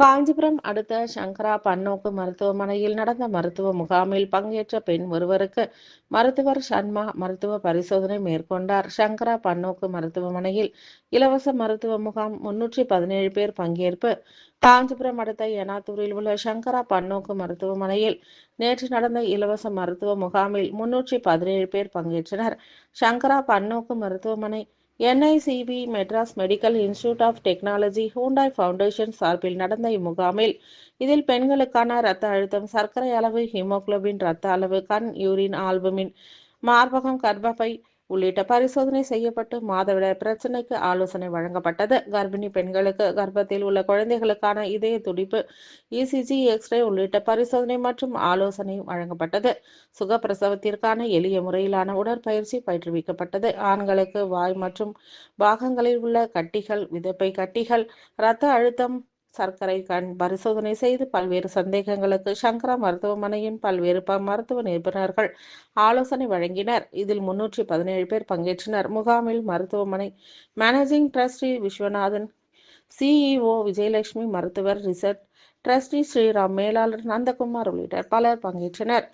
காஞ்சிபுரம் அடுத்த சங்கரா பன்னோக்கு மருத்துவமனையில் நடந்த மருத்துவ முகாமில் பங்கேற்ற பெண் ஒருவருக்கு மருத்துவர் சர்மா மருத்துவ பரிசோதனை மேற்கொண்டார். சங்கரா பன்னோக்கு மருத்துவமனையில் இலவச மருத்துவ முகாம் 317 பேர் பங்கேற்பு. காஞ்சிபுரம் அடுத்த எனாத்தூரில் உள்ள சங்கரா பன்னோக்கு மருத்துவமனையில் நேற்று நடந்த இலவச மருத்துவ முகாமில் 317 பேர் பங்கேற்றனர். சங்கரா பன்னோக்கு மருத்துவமனை NICB Madras medical institute of technology Hyundai foundation சார்பில் நடந்த இம்முகாமில் இதில் பெண்களுக்கான இரத்த அழுத்தம், சர்க்கரை அளவு, ஹீமோகுளோபின், இரத்த அளவு, கண் யூரின், ஆல்புமின், மார்பகம், கர்ப்பப்பை உள்ளிட்ட பரிசோதனை செய்யப்பட்டு மாதவிடாய் பிரச்சினைக்கு ஆலோசனை வழங்கப்பட்டது. கர்ப்பிணி பெண்களுக்கு, கர்ப்பத்தில் உள்ள குழந்தைகளுக்கான இதய துடிப்பு, ECG, எக்ஸ்ரே உள்ளிட்ட பரிசோதனை மற்றும் ஆலோசனை வழங்கப்பட்டது. சுகப்பிரசவத்திற்கான எளிய முறையிலான உடற்பயிற்சி பயிற்றுவிக்கப்பட்டது. ஆண்களுக்கு வாய் மற்றும் பாகங்களில் உள்ள கட்டிகள், விதைப்பை கட்டிகள், இரத்த அழுத்தம், சர்க்கரை, கண் பரிசோதனை செய்து பல்வேறு சந்தேகங்களுக்கு சங்கரா மருத்துவமனையின் பல்வேறு மருத்துவ நிபுணர்கள் ஆலோசனை வழங்கினர். இதில் 317 பேர் பங்கேற்றனர். முகாமில் மருத்துவமனை managing trustee Viswanathan, CEO Vijayalakshmi, மருத்துவர் ரிசர்ச் டிரஸ்டி ஸ்ரீராம், மேலாளர் நந்தகுமார் உள்ளிட்ட பலர் பங்கேற்றனர்.